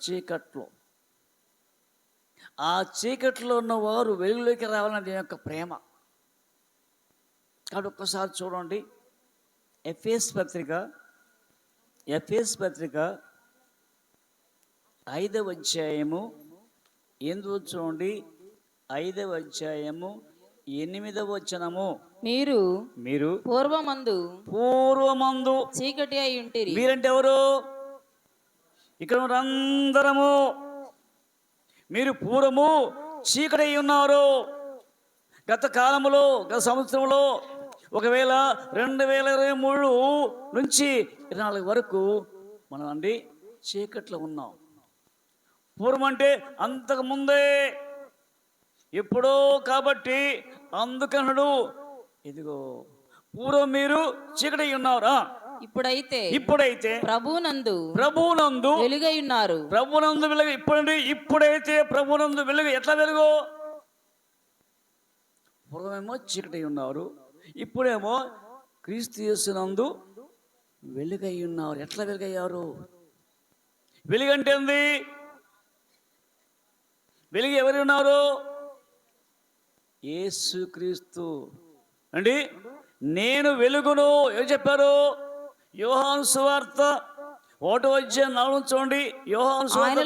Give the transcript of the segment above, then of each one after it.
చీకట్లో. ఆ చీకట్లో ఉన్నవారు వెలుగులోకి రావాలని దీని యొక్క ప్రేమ. కాబట్టి ఒక్కసారి చూడండి, ఎఫెసు పత్రిక 5వ అధ్యాయము 8వ చూడండి. 5వ అధ్యాయము 8వ వచనము. మీరు పూర్వమందు చీకటి అయి ఉంటిరి. మీరంటే ఎవరు? ఇక్కడ అందరము మీరు పూర్వము చీకటి అయి ఉన్నారు. గత కాలంలో, గత సంవత్సరంలో, ఒకవేళ 2023 నుంచి 24 వరకు మనం అండి చీకట్లో ఉన్నాం. పూర్వం అంటే అంతకు ముందే, ఎప్పుడో. కాబట్టి అందుకనడు, ఇదిగో పూర్వం మీరు చీకటి ఉన్నారా, ఇప్పుడైతే ప్రభువునందు వెలుగై ఉన్నారు. ప్రభువునందు వెలుగు. ఇప్పుడైతే ప్రభువునందు వెలుగు. ఎట్లా వెలుగు? పూర్వమేమో చీకటి ఉన్నారు, ఇప్పుడేమో క్రీస్తు యేసునందు వెలుగై ఉన్నారు. ఎట్లా వెలుగయ్యారు? వెలుగంటే ఏంది? వెలుగు ఎవరు ఉన్నారు? యేసు క్రీస్తు అండి. నేను వెలుగును. ఏం చెప్పారు? యోహాను సువార్త 1వ అధ్యాయం 4 చూడండి. యోహాను సువార్త,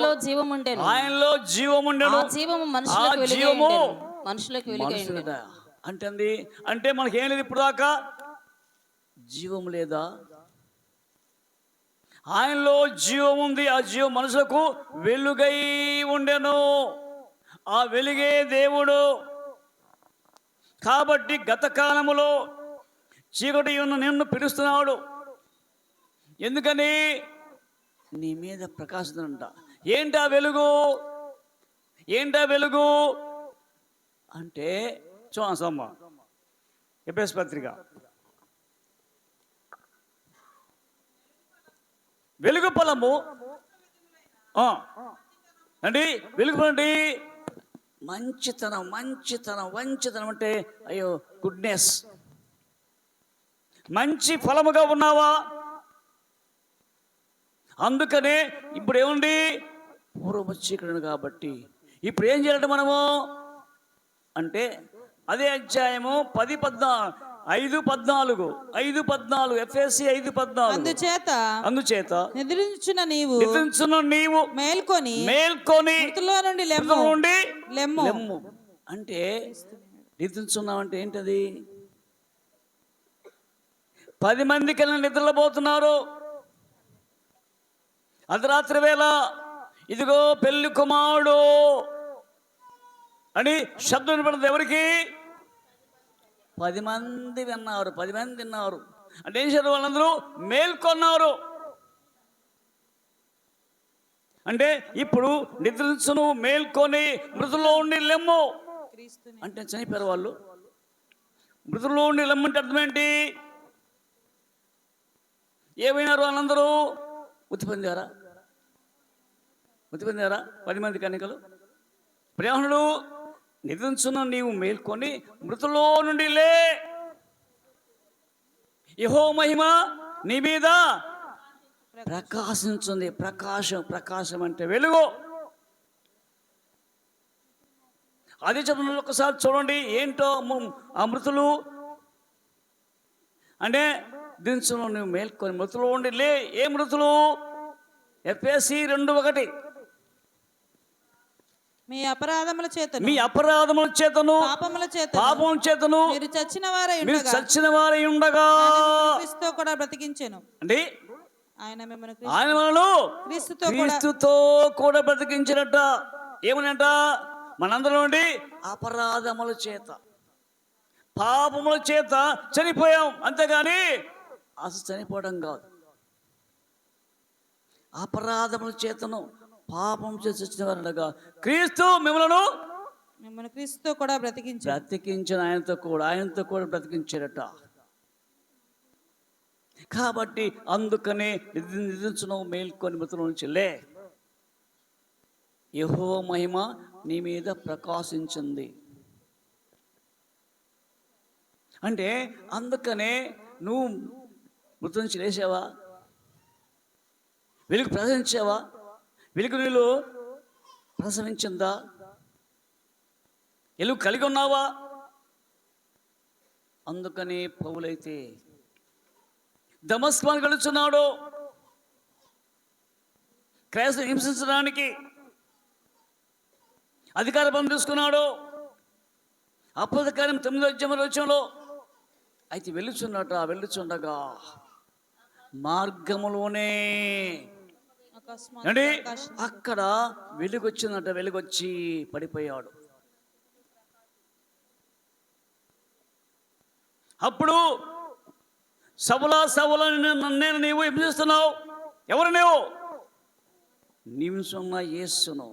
ఆయనలో జీవముండెను, మనుషులకు వెలుగైండెను. అంటే మనకేం లేదు ఇప్పుడు దాకా? జీవం లేదా? ఆయనలో జీవం ఉంది. ఆ జీవం మనుషులకు వెలుగై ఉండెను. ఆ వెలుగే దేవుడు. కాబట్టి గత కాలములో చీకటి ఉన్న నిన్ను పిలుస్తున్నాడు. ఎందుకని? నీ మీద ప్రకాశించంట. ఏంటా వెలుగు? అంటే చూసమ్మ ఎఫెసు పత్రిక. వెలుగు ఫలము అండి. వెలుగు ఫలం అండి మంచితనం. వంచితనం అంటే అయ్యో గుడ్నెస్. మంచి ఫలముగా ఉన్నావా? అందుకనే ఇప్పుడు ఏముంది? పూర్వము చీకటి కాబట్టి ఇప్పుడు ఏం చేయాలంటే మనము అంటే అదే అధ్యాయము 5:14 ఎఫెసీ 5:14. అందుచేత నిద్రించున్న నీవు మేల్కొని మృతుల్లో నుండి లెమ్ము. అంటే నిద్రించున్నామంటే ఏంటది? 10 మందికి నిద్రలో పోతున్నారు. అర్ధరాత్రి వేళ ఇదిగో పెళ్లి కుమారుడు అని శబ్దం వినపడుతుంది. ఎవరికి? 10 మంది విన్నారు. 10 మంది విన్నారు అంటే ఏం చేశారు? వాళ్ళందరూ మేల్కొన్నారు. అంటే ఇప్పుడు నిద్రించును, మేల్కొని మృతుల్లో ఉండి లెమ్ము అంటే చనిపోయారు వాళ్ళు. మృతుల్లో ఉండి లెమ్మంటే అర్థం ఏంటి? ఏమైనారు వాళ్ళందరూ? మృతి పొందారా? 10 మంది కన్యకలు. బ్రాహ్మణుడు నిద్రించున్న నీవు మేల్కొని మృతుల్లో నుండి లే. యెహోవా మహిమ నీ మీద ప్రకాశించుంది. ప్రకాశం అంటే వెలుగు. అది చెప్పిన ఒకసారి చూడండి. ఏంటో ఆ మృతులు అంటే దించును నువ్వు మేల్కొని మృతులు ఉండి లే. ఏ మృతులు? ఎఫెసీ 2:1. మీ అపరాధముల చేతను పాపముల చేతను మీరు చచ్చిన వారై ఉండగా క్రీస్తుతో కూడా బ్రతికించెను. అంటే ఆయన మనను క్రీస్తుతో కూడా బ్రతికించినట్ట. ఏమనంట? మనందరం నుండి అపరాధముల చేత, పాపముల చేత చనిపోయాం. అంతేగాని అసలు చనిపోవడం కాదు. అపరాధముల చేతను పాపం చేసి వచ్చిన వారనగా క్రీస్తు మిమ్మల్ని క్రీస్తుతో కూడా బ్రతికించిన ఆయనతో కూడా బ్రతికించారట. కాబట్టి అందుకనే నిద్రించును మేల్కొని మృతుల నుంచి లే. యెహోవా మహిమ నీ మీద ప్రకాశించింది. అంటే అందుకనే నువ్వు మృతుల నుంచి లేచావా? వెలుగు ప్రసరించావా? వెలుగు నీళ్ళు ప్రసవించిందా? వెలుగు కలిగి ఉన్నావా? అందుకని పౌలైతే దమస్కును గడుచున్నాడు, క్రైస్తవుని హింసించడానికి అధికారం తీసుకున్నాడు. అపోస్తల 9:8 అయితే వెళ్ళుచుండగా మార్గములోనే అకస్మాత్తుగా అంటే ఆకాశం అక్కడ వెలుగొచ్చిందట. వెలుగొచ్చి పడిపోయాడు. అప్పుడు సవులా నేను నీవు హింసిస్తున్నావు. ఎవరు నీవు? నీవున్న యేసును.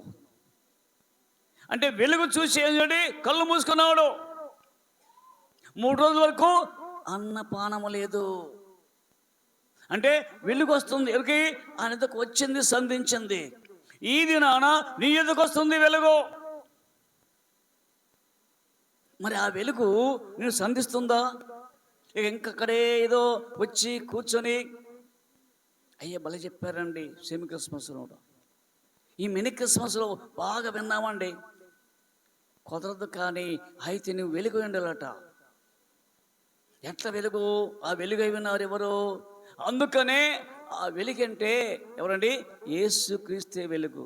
అంటే వెలుగు చూసి ఏంటంటే కళ్ళు మూసుకున్నాడు. 3 రోజుల వరకు అన్నపానము లేదు. అంటే వెలుగు వస్తుంది. ఎవరికి? ఆయన ఎదుకు వచ్చింది, సంధించింది. ఈ దినాన నీ ఎదుకు వస్తుంది వెలుగు. మరి ఆ వెలుగు నేను సంధిస్తుందా? ఇక ఇంకక్కడే ఏదో వచ్చి కూర్చొని అయ్యే భలే చెప్పారండి సెమీ క్రిస్మస్లో. ఈ మినీ క్రిస్మస్లో బాగా విన్నామండి. కుదరదు, కానీ అయితే నువ్వు వెలుగు ఉండాలట. ఎట్లా వెలుగు? ఆ వెలుగు అయి ఉన్నారు ఎవరు? అందుకనే ఆ వెలుగంటే ఎవరండి? యేసు క్రీస్తే వెలుగు.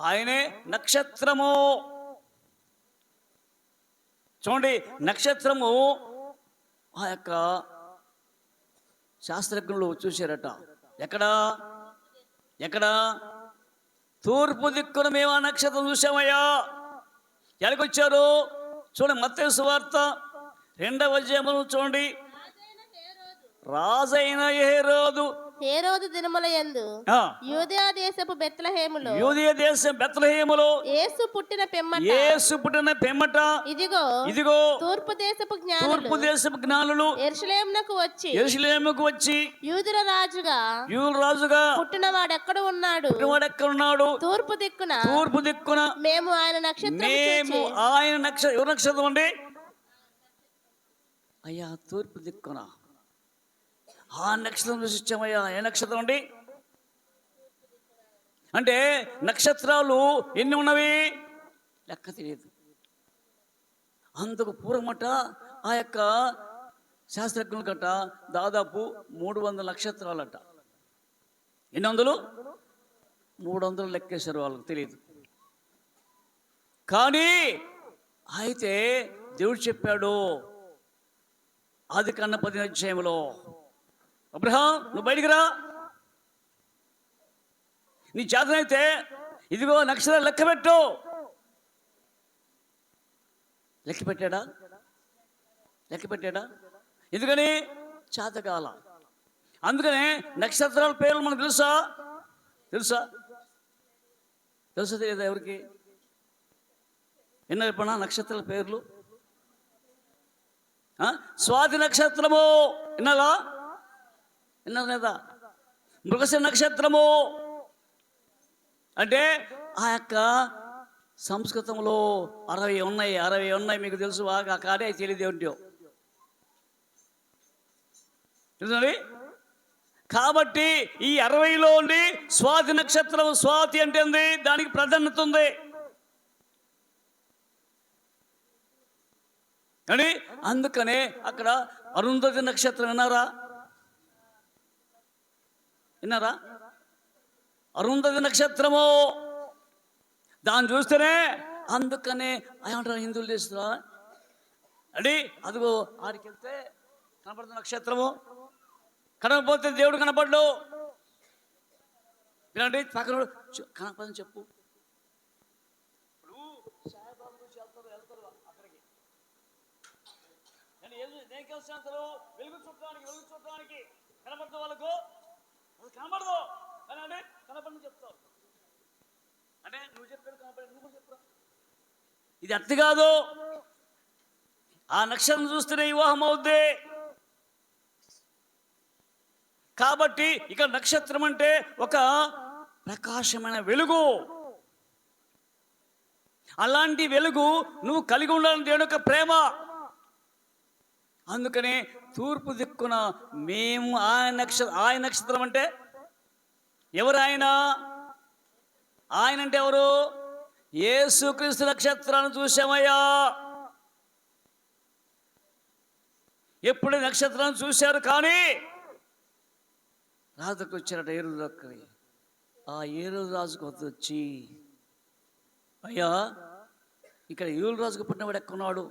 ఆయనే నక్షత్రము. చూడండి, నక్షత్రము ఆ యొక్క శాస్త్రజ్ఞులు చూశారట. ఎక్కడ? తూర్పు దిక్కున మేము ఆ నక్షత్రం చూసామయ్యా. ఎలాగొచ్చారు? చూడండి, మత్తయి సువార్త 2వ అధ్యాయము చూడండి. రాజైన హేరోదు దినముల యందు యూదయ దేశపు బెత్లెహేములో యేసు పుట్టిన పిమ్మట ఇదిగో తూర్పు దేశపు జ్ఞానులు యెరూషలేమునకు వచ్చి యూదుల రాజుగా పుట్టినవాడు ఎక్కడ ఉన్నాడు? తూర్పు దిక్కున మేము ఆయన నక్షత్రం అండి అయ్యా. తూర్పు దిక్కున ఆ నక్షత్రం చూసిచ్చామయ్యా. ఏ నక్షత్రం అండి? అంటే నక్షత్రాలు ఎన్ని ఉన్నవి లెక్క తెలియదు. అందుకు పూర్వమట ఆ యొక్క శాస్త్రజ్ఞుల గట్ట దాదాపు 300 నక్షత్రాలట. ఎన్ని వందలు? 300 లెక్కేశారు, వాళ్ళకి తెలియదు. కానీ అయితే దేవుడు చెప్పాడు ఆదికాండం 10వ అధ్యాయంలో, అబ్రహాం నువ్వు బయటికి రా, నీ చేతనైతే ఇదిగో నక్షత్రాలు లెక్క పెట్టు. లెక్క పెట్టాడా? ఎందుకని? చేతకాల. అందుకనే నక్షత్రాల పేర్లు మనకు తెలుసా తెలియదా ఎవరికి? ఎన్నో చెప్పనా నక్షత్రాల పేర్లు? స్వాతి నక్షత్రము విన్నారా లేదా? మృగశిర నక్షత్రము అంటే ఆ యొక్క సంస్కృతంలో 60 ఉన్నాయి. మీకు తెలుసు బాగా, కానీ అది తెలియదు ఏమిటో తెలుసండి. కాబట్టి ఈ 60లో ఉండి స్వాతి నక్షత్రం, స్వాతి అంటే ఉంది, దానికి ప్రాధాన్యత ఉంది అని. అందుకనే అక్కడ అరుంధతి నక్షత్రం విన్నారా? అరుంధతి నక్షత్రము దాన్ని చూస్తేనే, అందుకనే ఏమంటారు హిందువులు చేస్తున్నా అండి, అదిగో ఆడికి వెళ్తే కనపడుతున్న నక్షత్రము, కనపడిపోతే దేవుడు కనపడ్డు. వినండి, పక్కన కనపడని చెప్పు. వెలుగు చూడటానికి కనపడుతూ వాళ్ళకు కనపడదు అని కనపడని చెప్తావు. అంటే నువ్వు చెప్పాడు కనపడి, నువ్వు కూడా చెప్తావు. ఇది అర్థం కాదు. ఆ నక్షత్రం చూస్తేనే వివాహం అవుద్ది. కాబట్టి ఇక్కడ నక్షత్రం అంటే ఒక ప్రకాశమైన వెలుగు. అలాంటి వెలుగు నువ్వు కలిగి ఉండాలని దేవుని యొక్క ప్రేమ. అందుకనే తూర్పు దిక్కున మేము ఆయన నక్షత్రం అంటే ఎవరు? ఆయన అంటే ఎవరు? యేసుక్రీస్తు నక్షత్రాన్ని చూసామయ్యా. ఎప్పుడు నక్షత్రాన్ని చూశారు, కానీ రాజుకు వచ్చారట, ఏరు దక్కని. ఆ ఏరు రాజుకు వచ్చి, అయ్యా ఇక్కడ ఏరు రాజుకు పుట్టినవాడు ఎక్కడున్నాడు?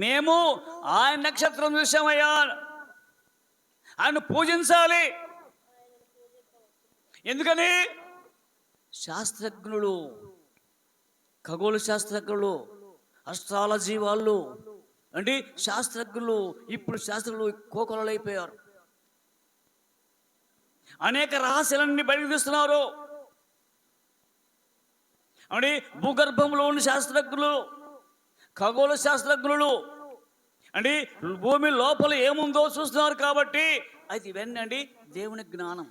మేము ఆయన నక్షత్రం చూసామయ్యా, ఆయన పూజించాలి. ఎందుకని? శాస్త్రజ్ఞులు, ఖగోళ శాస్త్రజ్ఞులు, అస్ట్రాలజీ వాళ్ళు అంటే శాస్త్రజ్ఞులు, ఇప్పుడు శాస్త్రజ్ఞులు కోకొలలు అయిపోయారు. అనేక రహస్యాలన్నీ బయటకు తీస్తున్నారు. అంటే భూగర్భంలో ఉన్న శాస్త్రజ్ఞులు, ఖగోళ శాస్త్రజ్ఞులు అంటే భూమి లోపల ఏముందో చూస్తున్నారు. కాబట్టి అది ఇవన్నీ అండి దేవుని జ్ఞానం.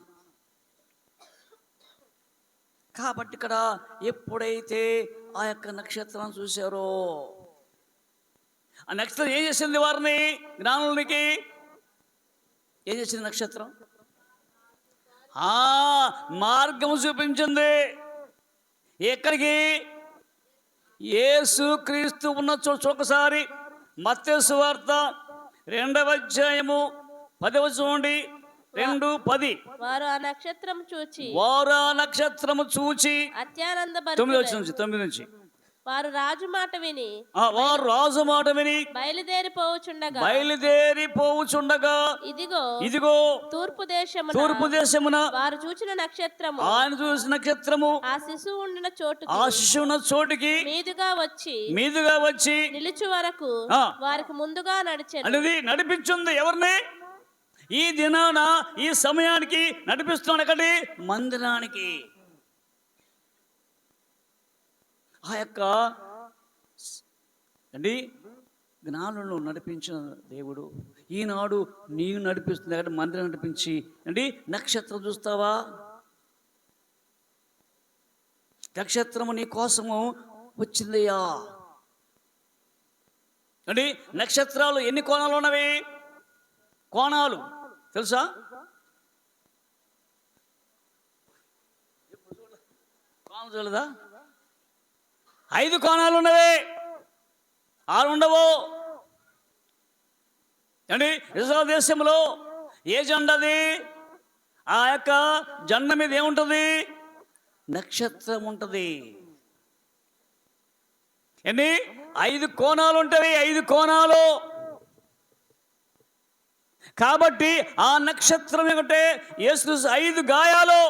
కాబట్టి ఇక్కడ ఎప్పుడైతే ఆ యొక్క నక్షత్రాన్ని చూశారో, ఆ నక్షత్రం ఏం చేసింది? వారిని, జ్ఞానులకి ఏం చేసింది నక్షత్రం? మార్గం చూపించింది. ఎక్కడికి? యేసు క్రీస్తు ఉన్న ఒకసారి మత్తయి సువార్త 2వ అధ్యాయము 10వ చూడండి, 2:10. వారు ఆ నక్షత్రము చూచి అత్యానందభరితులై 9 నుంచి వారు రాజు మాట విని బయలుదేరిపోవుచుండగా ఇదిగో తూర్పు దేశమున వారు చూసిన నక్షత్రము, ఆయన చూసిన నక్షత్రము ఆ శిశువు ఉండిన చోటుకి మీదుగా వచ్చి నిలుచు వరకు వారికి ముందుగా నడిచెను. అనేది నడిపించింది. ఎవరిని? ఈ దినాన ఈ సమయానికి నడిపిస్తున్నాడు. ఎక్కడి? మందిరానికి. ఆ యొక్క అండి జ్ఞానులను నడిపించిన దేవుడు ఈనాడు నీవు నడిపిస్తుంది. కాబట్టి మందిరం నడిపించి అండి నక్షత్రం చూస్తావా? నక్షత్రము నీ కోసము వచ్చిందయ్యా. అండి నక్షత్రాలు ఎన్ని కోణాలు ఉన్నవి? కోణాలు తెలుసా? కోణాలు చూడదా? 5 కోణాలు ఉన్నవి, 6 ఉండవు. అండి ఇజ్రాయెల్ దేశంలో ఏ జెండది? ఆ యొక్క జెండా మీద ఏముంటుంది? నక్షత్రం ఉంటుంది. ఎన్ని? 5 కోణాలు ఉంటాయి. 5 కోణాలు. కాబట్టి ఆ నక్షత్రం ఏమంటే యేసు 5 గాయాలు.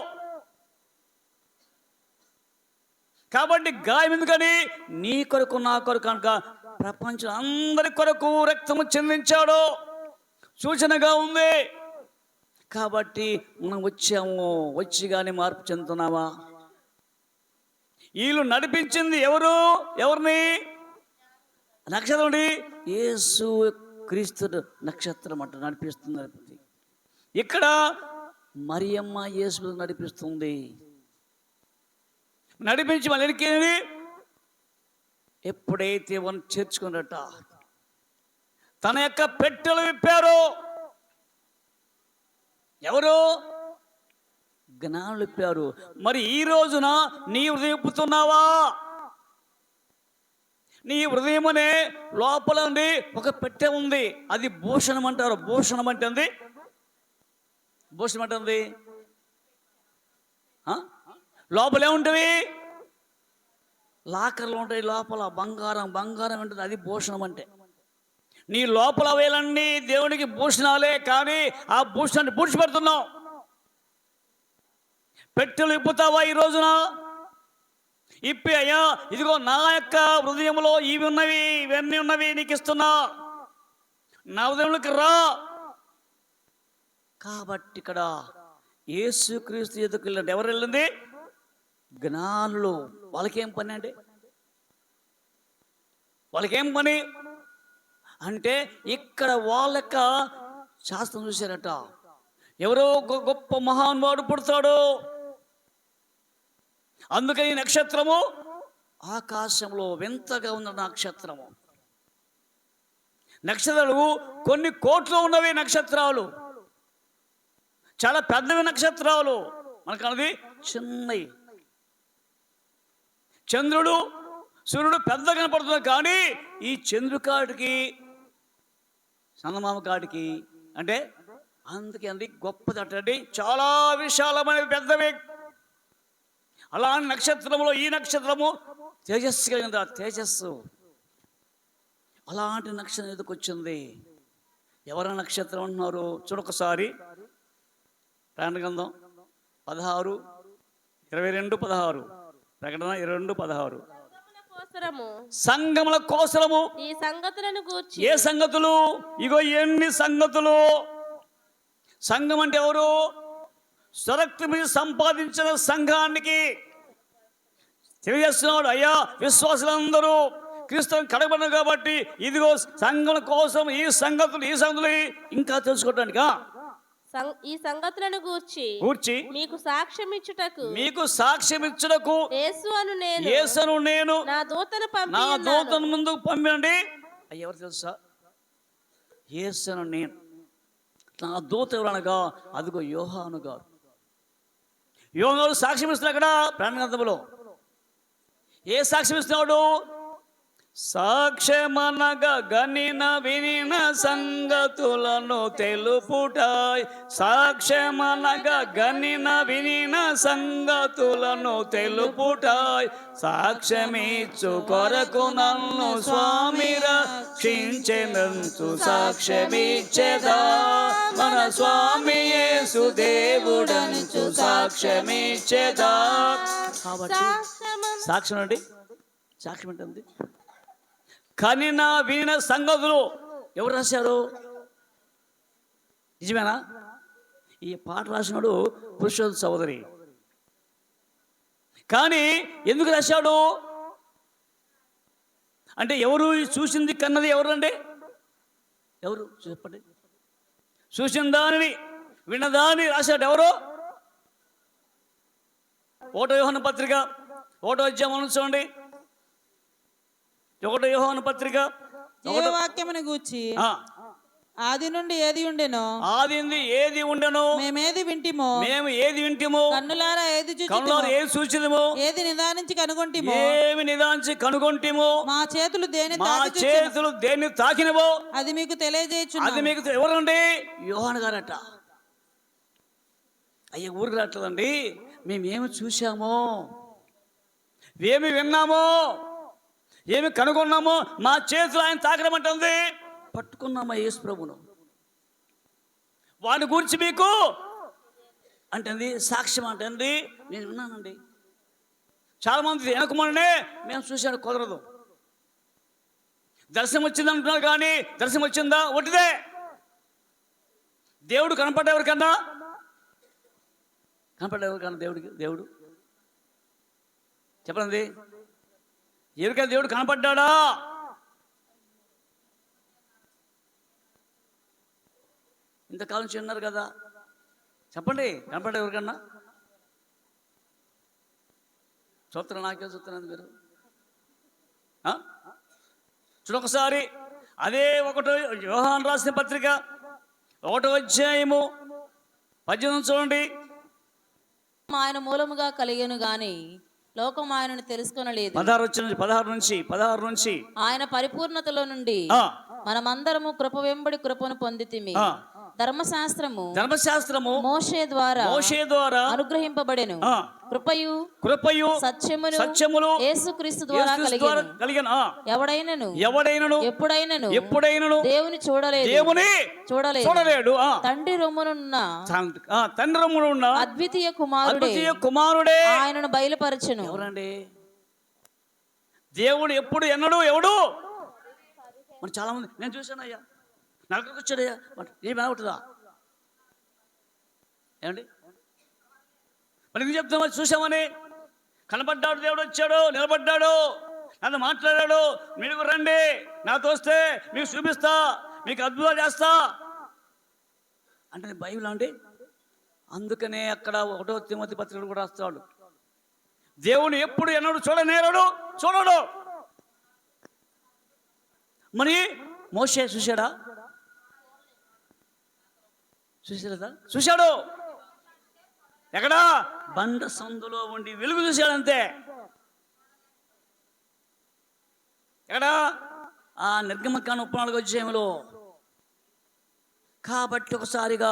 కాబట్టి గాయం ఎందుకని? నీ కొరకు నా కొరకు కనుక ప్రపంచం అందరి కొరకు రక్తము చెందించాడు. సూచనగా ఉంది. కాబట్టి మనం వచ్చాము, వచ్చి కానీ మార్పు చెందుతున్నావా? వీళ్ళు నడిపించింది ఎవరిని? నక్షత్రం. యేసు క్రీస్తు నక్షత్రం అంట నడిపిస్తుంది. ఇక్కడ మరియమ్మ యేసు నడిపిస్తుంది. నడిపించి మళ్ళీ ఎప్పుడైతే వాళ్ళు చేర్చుకున్నట తన యొక్క పెట్టెలు విప్పారో, ఎవరు? జ్ఞానులు విప్పారు. మరి ఈ రోజున నీ హృదయం విప్పుతున్నావా? నీ హృదయం అనే లోపల ఉండి ఒక పెట్టె ఉంది. అది భూషణం అంటారు. భూషణం అంటే ఉంది. భూషణం అంటే ఉంది. లోపలే ఉంటుంది. లాకర్లు ఉంటాయి. లోపల బంగారం ఉంటుంది. అది భూషణం అంటే. నీ లోపల వేలన్నీ దేవునికి భూషణాలే, కానీ ఆ భూషణాన్ని పూడ్చిపెడుతున్నావు. పెట్టెలు ఇప్పుతావా ఈ రోజున? ఇప్పి అయ్యా ఇదిగో నా యొక్క హృదయంలో ఇవి ఉన్నవి, ఇవన్నీ ఉన్నవి నీకు ఇస్తున్నా, నా హృదయంలోకి రా. కాబట్టి ఇక్కడ యేసుక్రీస్తు ఎదుకు వెళ్ళండి. ఎవరు వెళ్ళింది? జ్ఞానులు. వాళ్ళకేం పని అండి? వాళ్ళకేం పని అంటే ఇక్కడ వాళ్ళ యొక్క శాస్త్రం చూశారట. ఎవరో గొప్ప మహానుభావుడు పుడతాడు. అందుకని నక్షత్రము ఆకాశంలో వింతగా ఉన్న నక్షత్రము. నక్షత్రాలు కొన్ని కోట్లు ఉన్నవి. నక్షత్రాలు చాలా పెద్దవి. నక్షత్రాలు మనకు అన్నది చిన్నవి. చంద్రుడు సూర్యుడు పెద్ద కనపడుతుంది, కానీ ఈ చంద్రుకాడికి చందమామ కాడికి అంటే అందుకే అండి గొప్పది అంటే చాలా విశాలమైన పెద్దవి. అలాంటి నక్షత్రములో ఈ నక్షత్రము తేజస్సు కలిగింది. ఆ తేజస్సు అలాంటి నక్షత్రం ఎదుకు వచ్చింది. ఎవరి నక్షత్రం అంటున్నారు చూడొకసారి. ప్రకటన గ్రంథం 16, 22, 16. ప్రకటన 22, 16. సంగముల కోసరము ఈ సంగతులను గూర్చి. ఏ సంగతులు? ఇగో ఎన్ని సంగతులు. సంఘం అంటే ఎవరు? స్వరక్తి మీద సంపాదించిన సంఘానికి తెలియజేస్తున్నాడు. అయ్యా విశ్వాసులందరూ క్రీస్తుని కడగబడిన కాబట్టి ఇదిగో సంఘం కోసం ఈ సంగతులు ఇంకా తెలుసుకోవటానికి ఈ సంగతులను గూర్చి మీకు సాక్ష్యం ఇచ్చుటకు యేసును నేను నా దూతను ముందుకు పంపండి. ఎవరు తెలుసా? యేసును నేను, నా దూత ఎవరనగా అదిగో యోహాను గారు. యోహాను సాక్ష్యం ఇస్తున్నాడు అక్కడ ప్రకటన గ్రంథంలో. ఏ సాక్ష్యం ఇస్తున్నాడు? సాక్ష్యమనగా గనిన వినిన సంగతులను తెలుపుటాయ్. సాక్ష్యమనగా గనిన వినిన సంగతులను తెలుపుటాయ్. సాక్ష్యమిచ్చు కొరకు నన్ను స్వామి రక్షించెనంతు సాక్ష్యమిచ్చెదా. మన స్వామి యేసు దేవుడంచు సాక్ష్యమిచ్చెదా. కాబట్టి సాక్ష్యం అండి, సాక్ష్యం ఏంటండి? కనిన వినిన సంగతులు ఎవరు రాశారు? నిజమేనా? ఈ పాట రాసినాడు పురుషోత్తమ సోదరి. కానీ ఎందుకు రాశాడు అంటే ఎవరు చూసింది కన్నది ఎవరండి? ఎవరు చెప్పండి? చూసిన దానిని విన్నదాన్ని రాశాడు ఎవరు? 1 యోహాను పత్రిక 1వ అధ్యాయం చూడండి. 1 యోహాను పత్రిక వాక్యమును గూర్చి ఆది నుండి ఏది ఉండెనో మేము ఏది వింటిమో కన్నులారా ఏది చూచితిమో ఏది నిదానించి కనుగొంటిమో మా చేతులు దేన్ని తాకినవో అది మీకు తెలియజేయచ్చు. అది మీకు ఎవరండి? యోహాను గారట. అయ్యే ఊరికి రావట్లేదండి. మేమేమి చూసామో, ఏమి విన్నామో, ఏమి కనుగొన్నామో మా చేతులు ఆయన తాకడం అంటుంది. పట్టుకున్నామా యేసు ప్రభును, వాడి గురించి మీకు అంటుంది సాక్ష్యం అంటుంది. నేను విన్నానండి. చాలామంది వెనకమనే మేము చూశాను, కుదరదు. దర్శనం వచ్చింది అంటున్నారు, కానీ దర్శనం వచ్చిందా? ఒకటిదే. దేవుడు కనపడ్డెవరికన్నా దేవుడు చెప్పండి. ఎవరికైనా దేవుడు కనపడ్డా? ఇంతకాలం చిన్నారు కదా, చెప్పండి కనపడ్డా ఎవరికన్నా? చూస్తున్నా, నాకే చూస్తున్నాను మీరు చూడొకసారి. అదే 1 యోహాను రాసిన పత్రిక 1వ అధ్యాయము 18 చూడండి. ఆయన మూలముగా కలిగెను గాని లోకం ఆయనను తెలుసుకొనలేదు. 16 నుంచి ఆయన పరిపూర్ణతలో నుండి మనమందరము కృప వెంబడి కృపను పొందితిమి. ధర్మశాస్త్రము మోషే ద్వారా అనుగ్రహింపబడెను. కృపయు సత్యమును యేసుక్రీస్తు ద్వారా కలిగెను. ఎవడైనను ఎప్పుడైనను దేవుని చూడలేదు. తండ్రి రొమ్మునున్న అద్వితీయ కుమారుడే ఆయనను బయలుపరచెను. ఎవరండి? దేవుడు ఎప్పుడు ఎన్నడు ఎవడు? మరి చాలా మంది నేను చూశాను, అయ్యా నరకకు వచ్చాడయ్యా, ఏమవుతుందా ఏమండి? మరి ఎందుకు చెప్తున్నా? చూసామని కనపడ్డాడు, దేవుడు వచ్చాడు, నిలబడ్డాడు, నాతో మాట్లాడాడు. మీరు రండి, నాతో వస్తే మీకు చూపిస్తా, మీకు అద్భుతాలు చేస్తా అంటే బైబిల్ అండి. అందుకనే అక్కడ 1వ తిమోతి పత్రికలు కూడా రాస్తాడు, దేవుని ఎప్పుడు ఎన్నడు చూడడు. మరి మోషే చూశాడా? చూశాడు. ఎక్కడా? బండ సందులో ఉండి వెలుగు చూశాడు అంతే. ఎక్కడ? ఆ నిర్గమకాండం 34వ అధ్యాయంలో. కాబట్టి ఒకసారిగా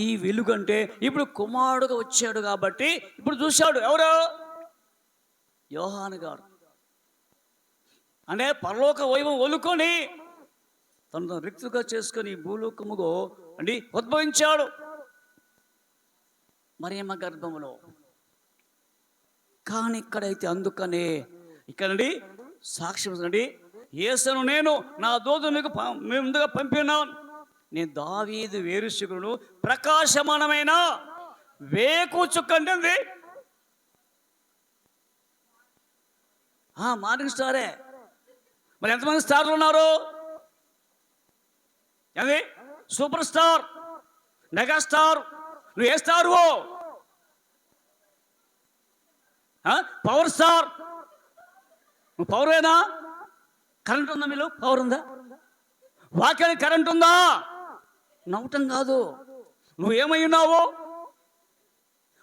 ఈ వెలుగు అంటే ఇప్పుడు కుమారుడుగా వచ్చాడు కాబట్టి ఇప్పుడు చూశాడు. ఎవరు? యోహాను గారు. అంటే పరలోక వైభవం వదులుకొని తను రిక్తుగా చేసుకొని భూలోకముగో అండి ఉద్భవించాడు మరియమ్మ గర్భములో. కానీ ఇక్కడైతే అందుకనే ఇక్కడండి సాక్ష్యం అండి, యేసును నేను నా దూతను మీకు ముందుగా పంపినాను. నేను దావీదు వేరుశకుడును ప్రకాశమానమైన వేకు చుక్కంటుంది. మార్నింగ్ స్టారే. మరి ఎంతమంది స్టార్లు ఉన్నారు? అది సూపర్ స్టార్, మెగాస్టార్. నువ్వు ఏ స్టార్? Power star. నువ్వు పవరేనా? కరెంట్ ఉందా? మీరు పవర్ ఉందా? వాక్యానికి కరెంట్ ఉందా? నవ్వటం కాదు. నువ్వు ఏమై ఉన్నావు?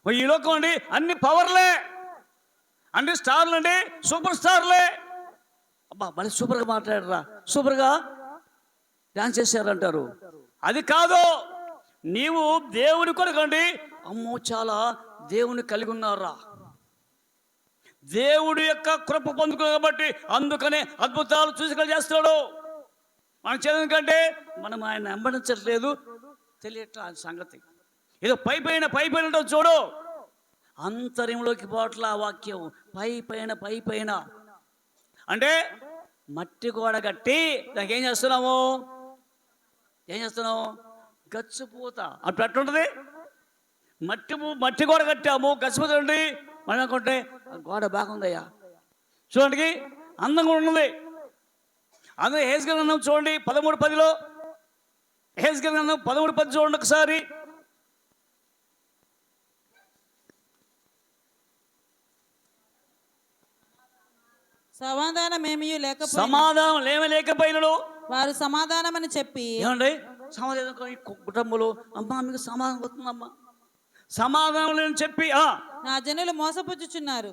ఈ లోకం అండి అన్ని పవర్లే, అన్ని స్టార్లు అండి, సూపర్ స్టార్లే. అబ్బా మళ్ళీ సూపర్గా మాట్లాడరా, సూపర్గా డాన్స్ చేశారంటారు. అది కాదు. నీవు దేవుని కొరకండి అమ్మో చాలా దేవుని కలిగి ఉన్నారా, దేవుడి యొక్క కృప పొందుకున్నాడు కాబట్టి అందుకనే అద్భుతాలు చూసి చేస్తాడు. మనం చదువుకంటే మనం ఆయన వెంబడించట్లేదు, తెలియట్లా సంగతి. ఏదో పై పైన చూడు, అంతర్యంలోకి పోట్ల వాక్యం పై పైన అంటే మట్టి గోడ కట్టి దానికి ఏం చేస్తున్నాము? గచ్చిపూత. అప్పుడు అట్లుంటుంది. మట్టి గోడ కట్టాము, గచ్చిపూత ఉండి మనం అనుకుంటే గోడ బాగుందయ్యా చూడండి, అందంగా ఉన్నది. అందులో హెజ్కేలు గ్రంథం చూడండి 13:10. హెజ్కేలు గ్రంథం 13:10 చూడండి ఒకసారి. సమాధానం ఏమీ లేకపోయినను వారు సమాధానం అని చెప్పి. ఏమండి సమాధానం కుటుంబంలో అమ్మా మీకు సమాధానం వస్తుందమ్మా, సమాధానం లేని చెప్పి నా జనులు మోసపుచ్చుచున్నారు,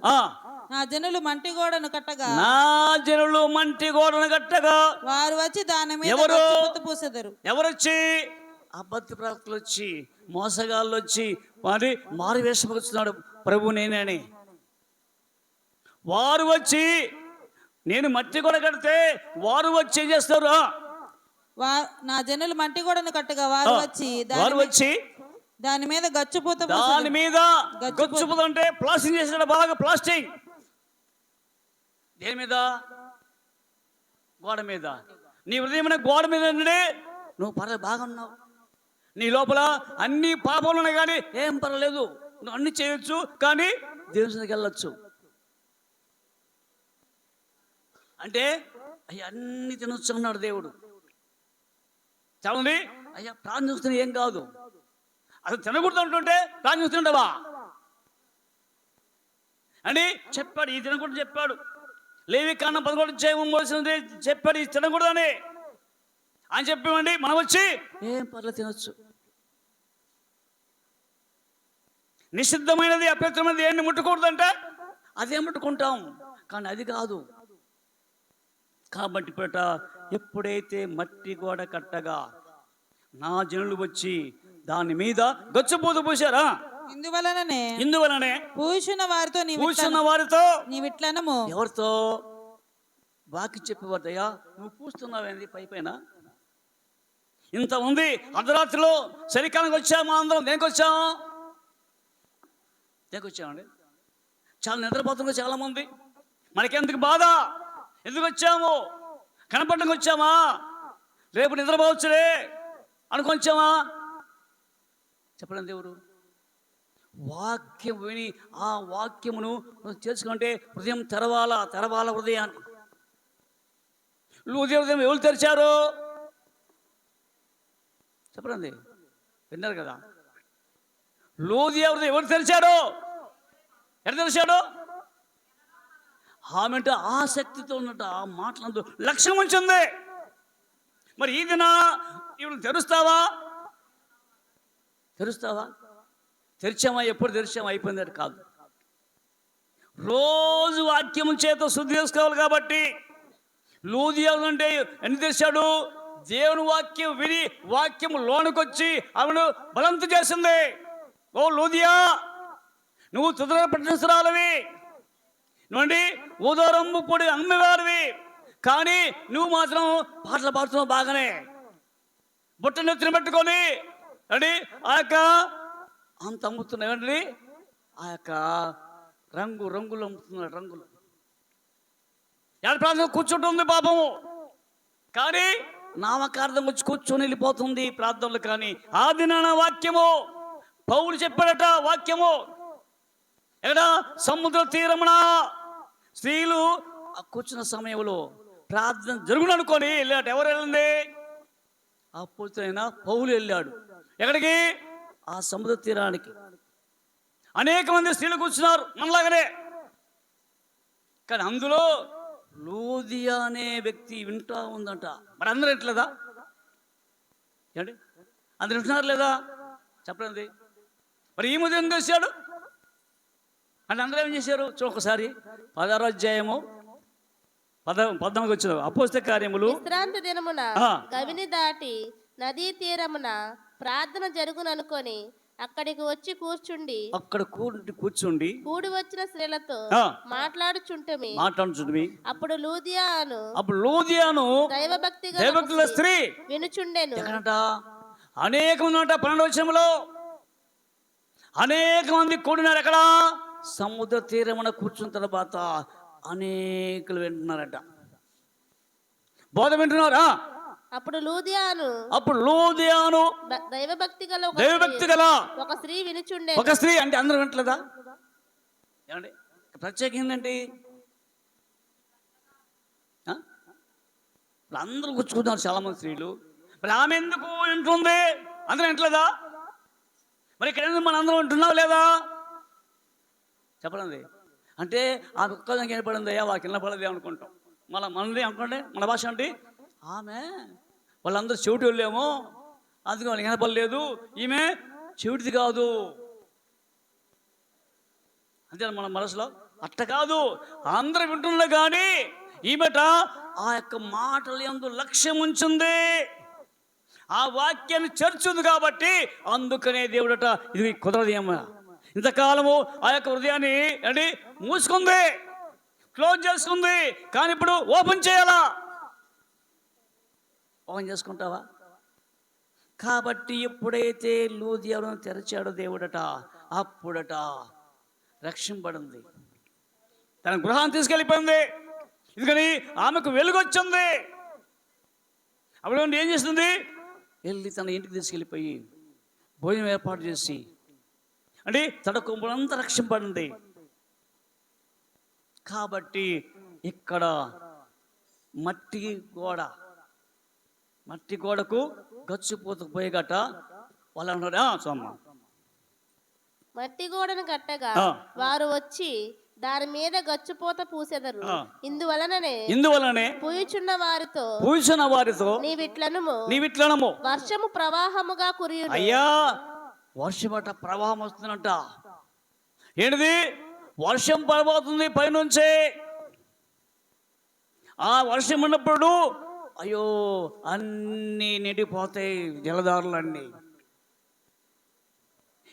నా జనులు మంటి గోడను కట్టగా వారు వచ్చి దాని మీద పూసెదరు. ఎవరొచ్చి? అబద్ధ ప్రవక్తలు వచ్చి, మోసగాళ్ళు వచ్చి మరి మారు వేషపడుతున్నాడు ప్రభు నేనే. వారు వచ్చి నేను మట్టి గోడ కడితే వారు వచ్చి ఏం చేస్తారు? నా జనులు మట్టి గోడను కట్టగా వారు వచ్చి దాని మీద గచ్చుపూత అంటే ప్లాస్టింగ్ చేసాడు, బాగా ప్లాస్టింగ్. దేని మీద? గోడ మీద. నీ హృదయం గోడ మీద నువ్వు పర్లేదు బాగున్నావు, నీ లోపల అన్ని పాపాలు ఉన్నాయి కానీ ఏం పర్వాలేదు, నువ్వు అన్ని చేయొచ్చు కానీ దేవుని దగ్గరికి వెళ్ళొచ్చు అంటే అయ్యా అన్ని తినొచ్చు అన్నాడు దేవుడు. చాలండి అయ్యా ప్రాణం చూస్తున్నా ఏం కాదు, అసలు తినకూడదు అంటుంటే ప్రాణం చూస్తుండవా అని చెప్పాడు. ఈ తినకూడదు చెప్పాడు. లేవికాండం 11:3 చెప్పాడు ఈ తినకూడదు అని చెప్పామండి. మనం వచ్చి ఏం పర్లేదు తినొచ్చు. నిషిద్ధమైనది అపవిత్రమైనది ఏంటి ముట్టుకూడదంటే అదే ముట్టుకుంటాం, కానీ అది కాదు. కాబట్టి ఎప్పుడైతే మట్టి గోడ కట్టగా నా జనులు వచ్చి దాని మీద గచ్చుపూత పూశారా, ఇందువలనే పూసిన వారితో నీవిట్లనము. ఎవరితో? వాకి చెప్పేవారయ్యా నువ్వు పూస్తున్నావేంది పైన ఇంత ఉంది. అర్ధరాత్రిలో చలికాలంకి వచ్చాము, అందరం దేనికి వచ్చామండి? చాలా నిద్రపోతున్నారు చాలా మంది. మనకెందుకు బాధ? ఎందుకు వచ్చాము? కనపడడానికి వచ్చామా? రేపు నిద్రపోవచ్చులే అనుకొచ్చామా? చెప్పడం దేవుడు వాక్యం విని ఆ వాక్యమును చేసుకుంటే హృదయం తెరవాల హృదయాన్ని. లూదియా హృదయం ఎవరు తెరిచారు? చెప్పండి, విన్నారు కదా. లూదియా హృదయం ఎవరు తెరిచాడు? ఎక్కడ తెరిచాడు? ఆమె అంటే ఆసక్తితో ఉన్నట్టు ఆ మాటలందు లక్ష్యం ఉంచింది. మరి ఈ దిన ఇవి తెరుస్తావా? తెరిచామా? ఎప్పుడు తెరిచామా? అయిపోయింది కాదు. రోజు వాక్యం చేత శుద్ధి చేసుకోవాలి. కాబట్టి లూదియా అంటే ఎన్ని తెచ్చాడు? దేవుని వాక్యం విని వాక్యం లోనుకొచ్చి ఆమెను బలంత చేసింది. ఓ లూదియా, నువ్వు తుదర పట్టణస్థురాలివి, నువ్వండి ఊదరంబు పొడి అమ్మేవారివి, కానీ నువ్వు మాత్రం పాటలు పాడుతున్నావు బాగానే, బుట్ట నెత్తిన పెట్టుకొని అండి ఆ యొక్క అంత అమ్ముతున్నావు ఏమండి, ఆ యొక్క రంగులు అమ్ముతున్నాడు. రంగులు ప్రాంతం కూర్చుంటుంది పాపము, కానీ నామకార్థం వచ్చి కూర్చొని వెళ్ళిపోతుంది ప్రార్థనలు. కానీ ఆ దినాన వాక్యము పౌలు చెప్పాడట, వాక్యము ఎక్కడ సముద్ర తీరమున స్త్రీలు కూర్చున్న సమయంలో ప్రార్థన జరుగును అనుకొని వెళ్ళాట. ఎవరు వెళ్ళండి? అపోస్తలుడైన పౌలు వెళ్ళాడు. ఎక్కడికి? ఆ సముద్ర తీరానికి. అనేక మంది స్త్రీలు కూర్చున్నారు మనలాగనే, కానీ అందులో లూదియా అనే వ్యక్తి వింటా ఉందంట. మరి అందరూ ఎట్లేదా? ఏమండి, అందరు వింటున్నారు లేదా? చెప్పండి. మరి ఈ మధ్య ఏం చేశాడు అంటే అందరూ ఏం చేశారు? ఒకసారి 16వ అధ్యాయము 14 వచ్చిన అపోస్తల కార్యములు. విశ్రాంతి దినమున గవిని దాటి నదీ తీరమున ప్రార్థన జరుగును అనుకొని అక్కడికి వచ్చి అక్కడ కూర్చుండి కూడి వచ్చిన స్త్రీలతో మాట్లాడుచుంటిమి. అప్పుడు లూదియాను దైవభక్తిగల స్త్రీ వినుచుండెను. అనేక మంది అంట 12వ వచనంలో అనేక మంది కూడినారు. ఎక్కడ? సముద్ర తీరమున కూర్చున్న తర్వాత అనేకులు వింటున్నారట, బోధ వింటున్నారా? అప్పుడు లూదియాను దైవభక్తి గల ఒక స్త్రీ వినుచుండే. ఒక స్త్రీ అంటే అందరూ వింటలేదా? ఏమండి, ప్రత్యేకం ఏంటంటే అందరూ కూర్చుకుంటున్నారు చాలా మంది స్త్రీలు. మరి ఆమె ఎందుకు వింటుంది? అందరూ వింటలేదా? మరి ఇక్కడ మన అందరం వింటున్నావు లేదా? చెప్పండి. అంటే ఆ ఒక్కదానికి వినపడింది, అయ్యా వాళ్ళకి వినపడదే అనుకుంటాం. మనది అనుకోండి, మన భాష అంటే ఆమె వాళ్ళందరూ చెవిటి వెళ్ళేమో అందుకే వాళ్ళకి వినపడలేదు, ఈమె చెవిటిది కాదు అంతే మన మనసులో. అట్ట కాదు, అందరూ వింటున్నా కానీ ఈమెట ఆ యొక్క మాటలు యందు లక్ష్యం ఉంచింది, ఆ వాక్యాన్ని చేర్చుంది కాబట్టి అందుకనే దేవుడట ఇది కుదరదు ఏమో. ఇంతకాలము ఆ యొక్క హృదయాన్ని అంటే మూసుకుంది, క్లోజ్ చేసుకుంది, కానీ ఇప్పుడు ఓపెన్ చేయాలా? ఓపెన్ చేసుకుంటావా? కాబట్టి ఎప్పుడైతే లూదియాను తెరచాడో దేవుడట అప్పుడట రక్షింపడింది, తన గృహాన్ని తీసుకెళ్ళిపోయింది. ఎందుకని? ఆమెకు వెలుగొచ్చింది. అప్పుడు ఏం చేస్తుంది? వెళ్ళి తన ఇంటికి తీసుకెళ్ళిపోయి భోజనం ఏర్పాటు చేసి అంటే తన కుటుంబమంతా రక్షింపడింది. కాబట్టి ఇక్కడ మట్టి గోడకు గచ్చిపోతూ పోయేగట వాళ్ళు అన్నాడు. సోమ్మ మట్టి గోడను కట్టగా వారు వచ్చి దాని మీద గచ్చుపోత పూసెదరు. ఇందువలనే పూయుచున్న వారితో నీవిట్లనము వర్షము ప్రవాహముగా కురియును. అయ్యా, వర్షమట ప్రవాహం వస్తుందంట. ఏంటిది? వర్షం పడబోతుంది పైనుంచి. ఆ వర్షం ఉన్నప్పుడు అయ్యో అన్నీ నిండిపోతాయి జలధారులన్నీ.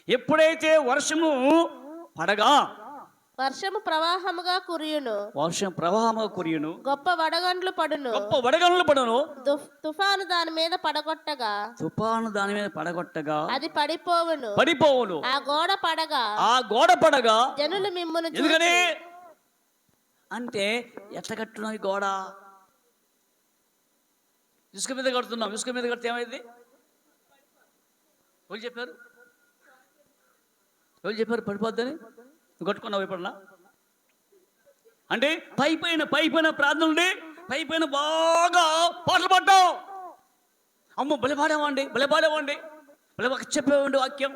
ఎప్పుడైతే వర్షము ప్రవాహముగా కురియును, గొప్ప వడగండ్లు పడును, తుఫాను దాని మీద పడగొట్టగా అది పడిపోవును. ఆ గోడ పడగా జనులు మిమ్మును ఎందుకని అంటే ఎట్లా కట్టున్నాం? ఈ గోడ ఇసుక మీద కడుతున్నాం. ఇసుక మీద కడితే ఏమైంది? ఎవరు చెప్పారు పడిపోద్దని? నువ్వు కట్టుకున్నావు ఎప్పుడన్నా? అంటే పైపైన ప్రార్థన ఉండి పైపైన బాగా పాటలు పడ్డావు. అమ్మ బలిపాడేవాడి చెప్పేవాడి వాక్యం,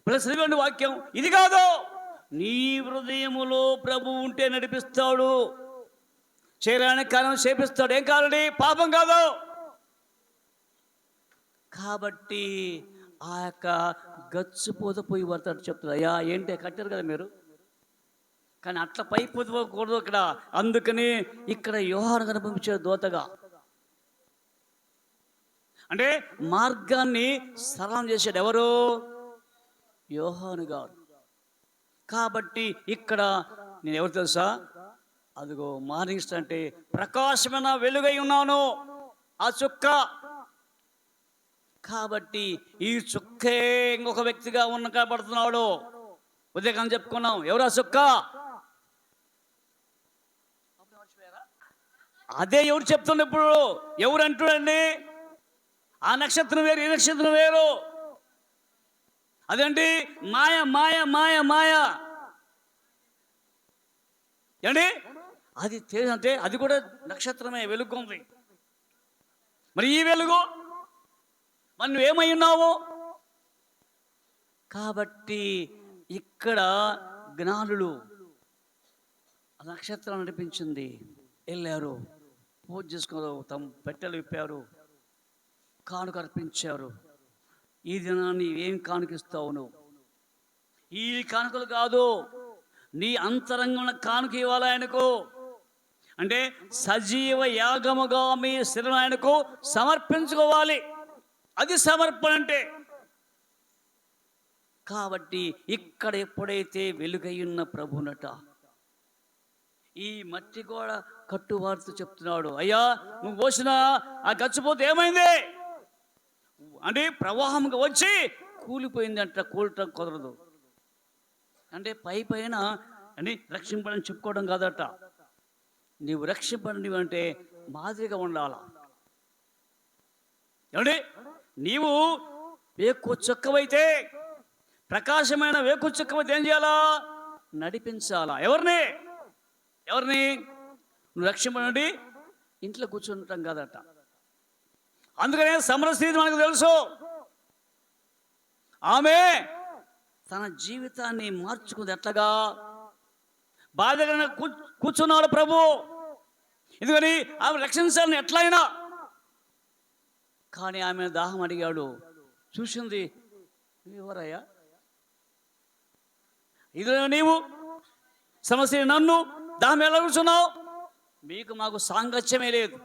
చదివేవాడి వాక్యం. ఇది కాదు, నీ హృదయములో ప్రభు ఉంటే నడిపిస్తాడు, చేయడానికి కారణం చేపిస్తాడు. ఏం కాదండి? పాపం కాదు. కాబట్టి ఆ యొక్క గచ్చిపోత పోయి పడతాడు. చెప్తాడు, అయ్యా ఏంటి కట్టారు కదా మీరు, కానీ అట్లా పైపోకూడదు ఇక్కడ. అందుకని ఇక్కడ యోహాను కనిపించాడు దూతగా. అంటే మార్గాన్ని సరళం చేశాడు ఎవరు? యోహాను గారు. కాబట్టి ఇక్కడ నేను ఎవరు తెలుసా? అదిగో మార్నింగ్ స్టార్ అంటే ప్రకాశమైన వెలుగై ఉన్నాను, ఆ చుక్క. కాబట్టి ఈ చుక్కే ఇంకొక వ్యక్తిగా కనబడుతున్నాడు. ఉదయకాలం చెప్పుకున్నాం, ఎవరు ఆ చుక్క? అదే ఎవరు చెప్తుండే ఇప్పుడు? ఎవరు అంటుడండి? ఆ నక్షత్రం వేరు, ఈ నక్షత్రం వేరు. అదేంటి? మాయ మాయ మాయ మాయ ఏంటి అది? అంటే అది కూడా నక్షత్రమే, వెలుగుంది. మరి ఈ వెలుగు మరి నువ్వేమై ఉన్నావు? కాబట్టి ఇక్కడ జ్ఞానులు ఆ నక్షత్రం నడిపించింది, వెళ్ళారు, పూజ చేసుకున్నారు, తమ పెట్టెలు విప్పారు, కానుక అర్పించారు. ఈ దినాన్ని ఏం కానుకిస్తావు నువ్వు? ఈ కానుకలు కాదు, నీ అంతరంగంలో కానుక ఇవ్వాలి ఆయనకు. అంటే సజీవ యాగముగా మీ శరీరం ఆయనకు సమర్పించుకోవాలి. అది సమర్పణ అంటే. కాబట్టి ఇక్కడ ఎప్పుడైతే వెలుగయ్యున్న ప్రభునట ఈ మట్టి గోడ కట్టువారితో చెప్తున్నాడు, అయ్యా నువ్వు పోసిన ఆ గచ్చిపోతే ఏమైంది అంటే ప్రవాహంగా వచ్చి కూలిపోయిందంట. కూలటం కుదరదు అంటే పైన అని రక్షింపడని చెప్పుకోవడం కాదట. నీవు రక్షింపడి అంటే మాదిరిగా ఉండాల. ఏమండి? నీవు వేకు చుక్కవైతే, ప్రకాశమైన వేకు చుక్కవైతే ఏం చేయాలా? నడిపించాలా. ఎవరిని? ఎవరిని? నువ్వు రక్షింపడి ఇంట్లో కూర్చుంటాం కాదట. అందుకనే సమరస్థితి మనకు తెలుసు. ఆమె తన జీవితాన్ని మార్చుకుంది. ఎట్లాగా? బాధగా కూర్చున్నాడు ప్రభు. ఎందుకని? ఆమె రక్షించాలని ఎట్లయినా. కానీ ఆమె దాహం అడిగాడు, చూసింది. ఎవరయ్యా ఇది? నీవు సమస్య నన్ను దాహం ఎలా కూర్చున్నావు? మీకు మాకు సాంగత్యమే లేదు.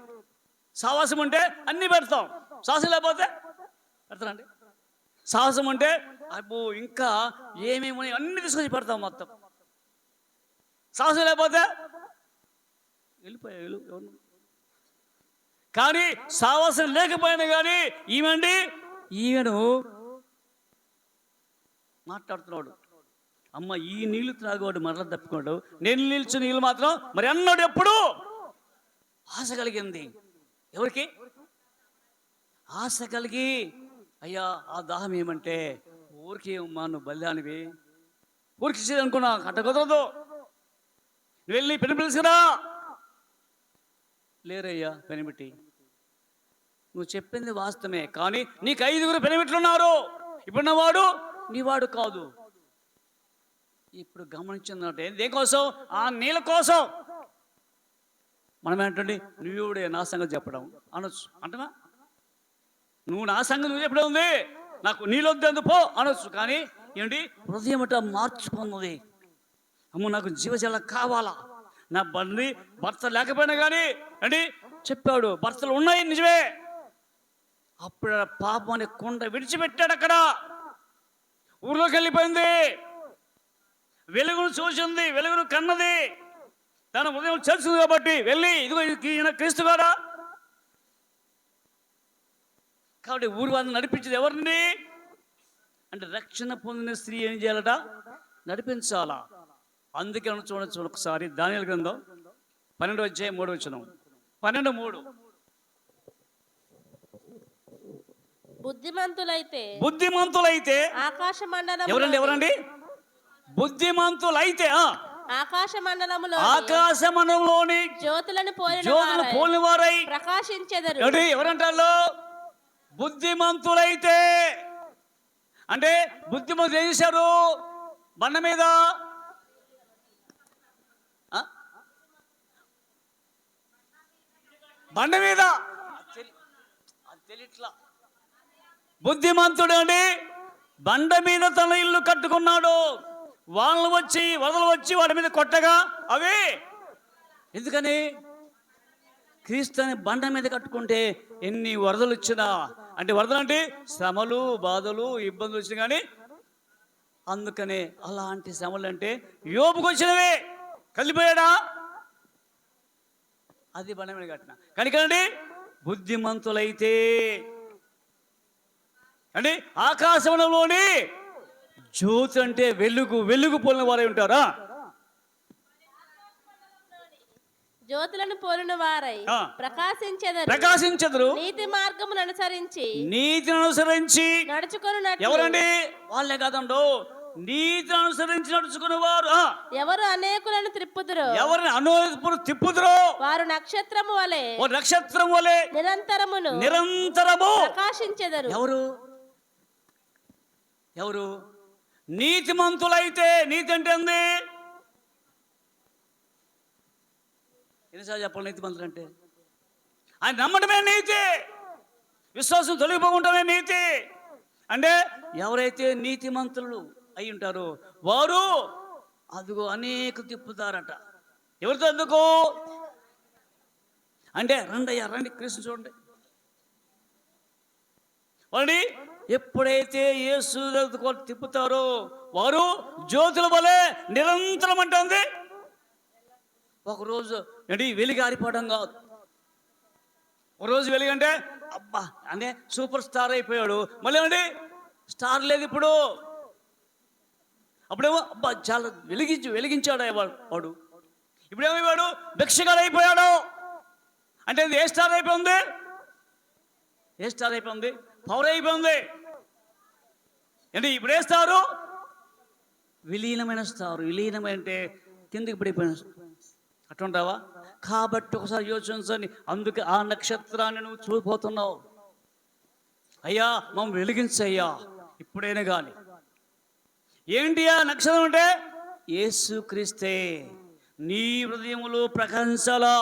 సాహసం ఉంటే అన్నీ పెడతాం, సాహసం లేకపోతే పెడతానండి. సాహసం ఉంటే అబ్బో ఇంకా ఏమేమి అన్ని తీసుకొచ్చి పెడతాం మొత్తం. సాహసం లేకపోతే వెళ్ళిపోయాడు. ఎవరు? కానీ సాహసం లేకపోయినా కానీ ఈమెను మాట్లాడుతున్నాడు. అమ్మ ఈ నీళ్లు త్రాగోడు మరలా తప్పుకోడు, నేను నిల్చు నీళ్ళు మాత్రం మరి అన్నాడు. ఎప్పుడు ఆశ కలిగింది. ఎవరికి ఆశ కలిగి? అయ్యా ఆ దాహం ఏమంటే ఊరికి అమ్మా నువ్వు బల్యానివి, ఊరికి ఇచ్చేది అనుకున్నా, అట్ట కుదరదు, నువ్వు వెళ్ళి పెను పిలుచుకురా. లేరయ్యా పెనిమిటి, నువ్వు చెప్పింది వాస్తవమే, కానీ నీకు 5 పెనిమిట్లున్నారు. ఇప్పుడున్నవాడు నీవాడు కాదు. ఇప్పుడు గమనించిందంటే దేనికోసం? ఆ నీళ్ళ కోసం. మనం ఏంటండి, నువ్వుడే నా సంగతి చెప్పడం అనొచ్చు. అంటనా? నువ్వు నా సంగతి నువ్వు చెప్పడం ఉంది, నాకు నీళ్ళొద్దు పో అనొచ్చు. కానీ ఏంటి? హృదయం అట మార్చుకున్నది. అమ్మ నాకు జీవజల కావాలా. నా బండి భర్త లేకపోయినా కానీ అండి చెప్పాడు, భర్తలు ఉన్నాయి నిజమే. అప్పుడు పాపం అనే కొండ విడిచిపెట్టాడు. అక్కడ ఊర్లోకి వెళ్ళిపోయింది. వెలుగును చూసింది, వెలుగును కన్నది. తన ఉదయం చేస్తుంది కాబట్టి వెళ్ళి ఇదిగో ఈయన క్రీస్తు గారా. కాబట్టి ఊరు వాళ్ళని నడిపించేది ఎవరిని అంటే రక్షణ పొందిన స్త్రీ ఏం చేయాలట? నడిపించాలా. అందుకే చూడొచ్చు ఒకసారి దానియేలు గ్రంథం 12:3 12:3 బుద్ధిమంతులైతే ఆకాశ ఎవరండి బుద్ధిమంతులైతే ఆకాశ మండలంలోని జ్యోతులను పోలిన వారై ప్రకాశించెదరు. ఎవరంటారు? బుద్ధిమంతులైతే అంటే బుద్ధిమంతులు ఏం చేశారు? బండ మీద తెలియట్లా. బుద్ధిమంతుడు అండి బండ మీద తన ఇల్లు కట్టుకున్నాడు. వానలు వచ్చి వరదలు వచ్చి వాటి మీద కొట్టగా అవి ఎందుకని క్రీస్తుని బండ మీద కట్టుకుంటే ఎన్ని వరదలు వచ్చినా, అంటే వరదలు అంటే శ్రమలు బాధలు ఇబ్బందులు వచ్చినా కానీ, అందుకనే అలాంటి శ్రమలు అంటే యోబుకు వచ్చినవే. కలిపోయాడా? అది బండ మీద కట్టిన. కనుకండి బుద్ధిమంతులైతే అంటే ఆకాశంలోని జ్యోతి అంటే వెలుగు పోలిన వారై ఉంటారా? జ్యోతులను పోలిన వారై ప్రకాశించెదరు. నీతి మార్గమును అనుసరించి నడుచుకొనున్నట్లు. ఎవరండి? వాళ్ళే కాదండు, నీతిని అనుసరించి నడుచుకునే వారు. ఎవరు అనేకులను త్రిప్పుదురో, ఎవరిని అనేకులు తిప్పుదురో వారు నక్షత్రము వలె నిరంతరము ప్రకాశించెదరు. ఎవరు నీతిమంతులైతే? నీతి అంటే ఏంది? ఎన్నిసార్లు చెప్పాలి నీతిమంతులు అంటే? ఆయన నమ్మడమే నీతి, విశ్వాసం తొలగిపోకుండామే నీతి. అంటే ఎవరైతే నీతిమంతులు అయి ఉంటారో వారు అదిగో అనేక తిప్పుతారట. ఎవరితో? ఎందుకు అంటే రండి కృష్ణ చూడండి. వాళ్ళని ఎప్పుడైతే యేసు తిప్పుతారో వారు జ్యోతుల వలె నిరంతరం అంటుంది. ఒకరోజు అంటే వెలిగి ఆరిపోవడం కాదు. ఒకరోజు వెలిగంటే అబ్బా అంటే సూపర్ స్టార్ అయిపోయాడు. మళ్ళీ ఏమండి స్టార్ లేదు ఇప్పుడు. అప్పుడేమో అబ్బా చాలా వెలిగించాడు వాడు. ఇప్పుడేమైపోయాడు? భిక్షగాడు అయిపోయాడు. అంటే ఏ స్టార్ అయిపోయింది? పవర్ అయిపోయింది. అంటే ఇప్పుడు ఏ స్టారు? విలీనమైన స్టారు. విలీనమైన అంటే కిందికి పడిపోయిన అట్టుంటావా? కాబట్టి ఒకసారి యోచించండి. అందుకే ఆ నక్షత్రాన్ని నువ్వు చూడిపోతున్నావు. అయ్యా మమ్మల్ని వెలిగించయ్యా ఇప్పుడైనా కానీ. ఏంటి ఆ నక్షత్రం అంటే? యేసు క్రీస్తే. నీ హృదయములో ప్రకాశించాలా.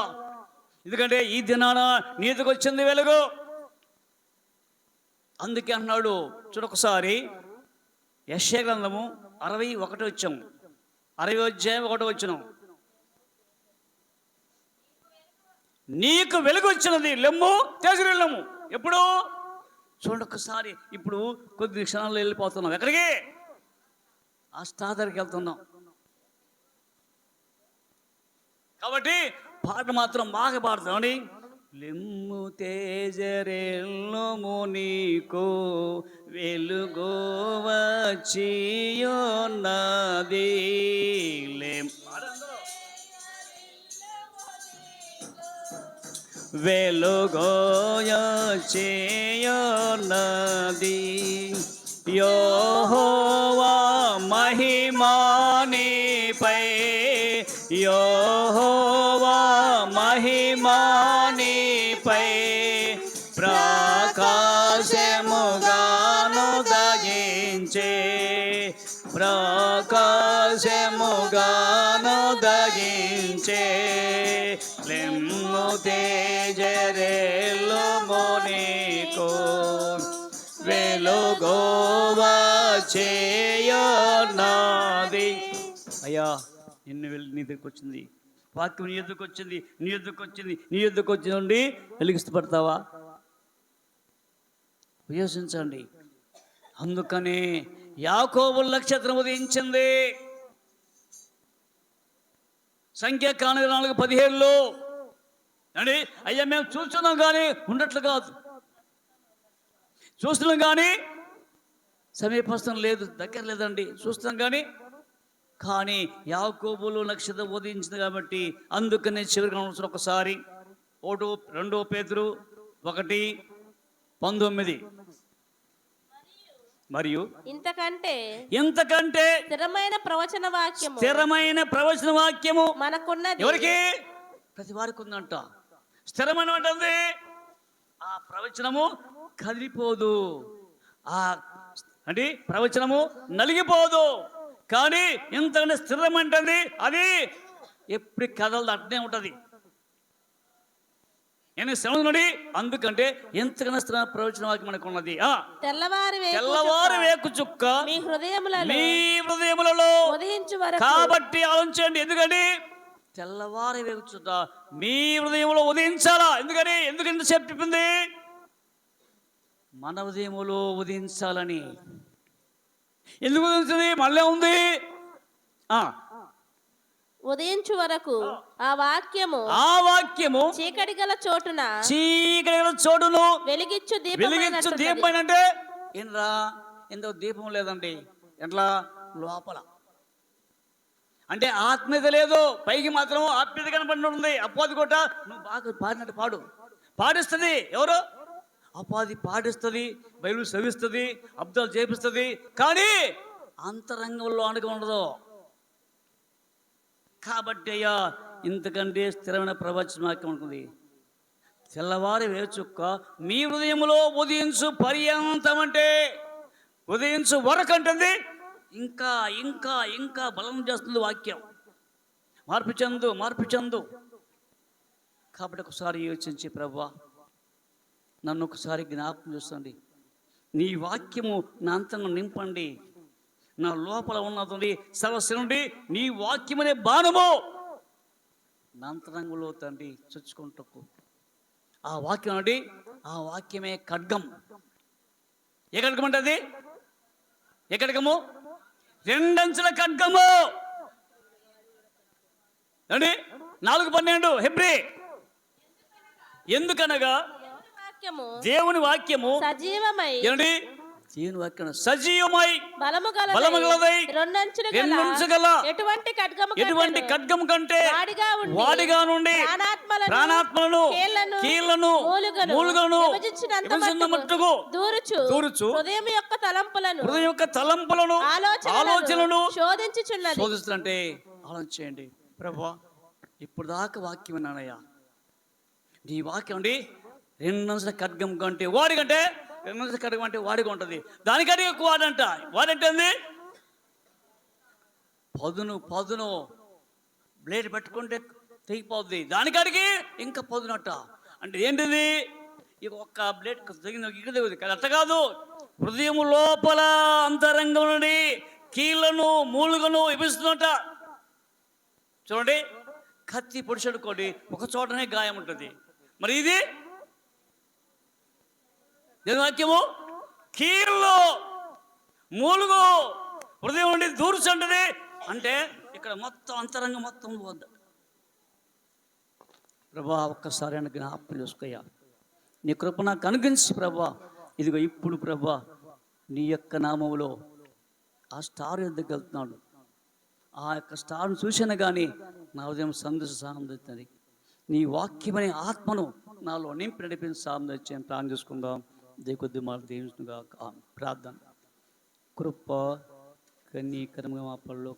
ఎందుకంటే ఈ దినాన నీతికి వచ్చింది వెలుగు. అందుకే అన్నాడు చూడొకసారి యెషయా గ్రంథము 61 అధ్యాయం 1 నీకు వెలుగు వచ్చినది, లెమ్ము తేజరిల్లము. ఎప్పుడు? చూడండి ఒకసారి. ఇప్పుడు కొద్ది క్షణాల్లో వెళ్ళిపోతున్నాం. ఎక్కడికి? ఆ స్టార్ దగ్గరికి వెళ్తున్నాం. కాబట్టి పాట మాత్రం బాగా పాడుతామని. లెమ్ము తేజరిల్లము నీకు వెలుగు వచ్చియున్నది. వెలుగొచ్చియున్నది. యెహోవా మహిమా నీపై, యెహోవా మహిమా నీపై ప్రకాశముగాను దయించే, ప్రకాశముగాను దయించే. లెమ్ము తేజరిల్లము నీకు వెలుగు వచ్చియున్నది. అయ్యా నిన్ను నీ దగ్గరికి వచ్చింది వాక్యం, నీ ఎద్దుకు వచ్చింది, నీ ఎద్దుకు వచ్చింది వెలిగిస్తపడతావా? యోచించండి. అందుకనే యాకోబు నక్షత్రం ఉదయించింది. సంఖ్యాకాండం 4:17 అండి. అయ్యా మేము చూస్తున్నాం కానీ ఉన్నట్లు కాదు, చూస్తున్నాం కానీ సమీపస్థం లేదు, దగ్గర లేదండి. చూస్తున్నాం కానీ యాకోబులో నక్షత్రం ఉదయించింది కాబట్టి అందుకనే చివరికి ఒకసారి 2 పేతురు 1:19 మరియు ఇంతకంటే స్థిరమైన ప్రవచన వాక్యము మనకున్నది. ఎవరికి? ప్రతి వారికి ఉందంట. స్థిరమైన ఉంటుంది. ఆ ప్రవచనము కదిలిపోదు, అంటే ప్రవచనము నలిగిపోదు. కానీ ఇంతకంటే స్థిరమంటుంది. అది ఎప్పుడు కదలదు, అట్నే ఉంటుంది. నేను శ్రమనుడి. అందుకంటే ఎంతకన్నా స్థిర ప్రవచన వాక్యం మనకు ఉన్నది. తెల్లవారు వేకు చుక్క మీ హృదయములలో ఉదయించు వరకు కాబట్టి ఆలోచించండి. ఎందుకని తెల్లవారి వేగుచుట మీ హృదయంలో ఉదయించాలా? ఎందుకు ఇంతసేపు చెప్పింది? మన హృదయంలో ఉదయించాలని. ఎందుకు ఉదయించింది? మళ్ళీ ఉంది. ఉదయించు వరకు ఆ వాక్యము చీకటి గల చోటును వెలిగించు దీపం. అంటే ఏంట్రా? ఎందుకు దీపం లేదండి? ఎట్లా? లోపల అంటే ఆత్మీయత లేదు, పైకి మాత్రం ఆత్మీయత కనపడి ఉంది. అపవాది కొట్ట నువ్వు బాగా పాడినట్టు పాడిస్తుంది. ఎవరు? అపవాది పాడిస్తుంది, బైబిల్ చదివిస్తుంది, అబ్దాలు చేపిస్తుంది, కానీ అంతరంగంలో అనుక ఉండదు. కాబట్టి అయ్యా, ఇంతకంటే స్థిరమైన ప్రవచన వాక్యం ఉంటుంది. తెల్లవారి వేచుక్క మీ హృదయంలో ఉదయించు పర్యంతం, అంటే ఉదయించు వరకు అంటుంది. ఇంకా ఇంకా ఇంకా బలం చేస్తుంది వాక్యం. మార్పు చెందు. కాబట్టి ఒకసారి యోచించి, ప్రభువా నన్ను ఒకసారి జ్ఞాపకం చేస్తుంది. నీ వాక్యము నా అంతరంగం నింపండి. నా లోపల ఉన్నది సర్వస్సు నుండి నీ వాక్యమనే బాణము నా అంతరంగంలో తండ్రి చొచ్చుకుంటూ. ఆ వాక్యం అండి, ఆ వాక్యమే ఖడ్గం. ఏ ఖడ్గం అంటే? ఏ ఖడ్గము? 2 అంచుల ఖడ్గము అండి. 4:12 హెబ్రీ. ఎందుకనగా దేవుని వాక్యము సజీవమై, దేవుని వాక్యం సజీవమై బలము గలదై, రెండంచు గల ఎటువంటి ఖడ్గము కంటే వాడిగా నుండి ప్రాణాత్మలను కీళ్లను మూలుగను విభజించిన మట్టుకు దూరుచు హృదయం యొక్క తలంపులను ఆలోచనలను శోధించుచున్నది. అంటే ఆలోచించండి. ప్రభువా ఇప్పుడు దాకా వాక్యం విన్నానయ్యా, నీ వాక్యం అండి 2 అంచుల ఖడ్గం కంటే వాడికంటే 2 అంచుల ఖడ్గం అంటే వాడిగా ఉంటుంది. దానికంటే ఎక్కువ వాడంటే పదును బ్లేడ్ పెట్టుకుంటే తెగిపోద్ది. దానికాడికి ఇంకా పదునట్ట. అంటే ఏంటిది? ఇక ఒక్క బ్లేడ్ తెగింది కదా, అట్ట కాదు. హృదయం లోపల అంతరంగం నుండి కీళ్లను మూలుగను విభిస్తున్నట్ట. చూడండి, కత్తి పొడిచెడుకోండి, ఒక చోటనే గాయం ఉంటుంది. మరి ఇది దేని వాక్యము? కీళ్ళు మూలుగు హృదయం నుండి దూర్చుంటుంది. అంటే ఇక్కడ మొత్తం అంతరంగం మొత్తం పోద్ది. ప్రభా ఒక్కసారి అని జ్ఞాపకం చేసుకోయ్యా, నీ కృప నాకు అనుగ్రహించి ప్రభా. ఇదిగో ఇప్పుడు ప్రభా నీ యొక్క నామములో ఆ స్టార్ ఎద్దకు వెళ్తున్నాడు. ఆ యొక్క స్టార్ను చూసినా కానీ నా ఉదయం సాందోస్తుంది. నీ వాక్యమనే ఆత్మను నాలో నింపి నడిపించి సాందోచ్యం ప్రాణం చేసుకుందాం. కొద్ది మాట దేవునిగా ప్రార్థన. కృప కన్నీకరంగా మా పనిలో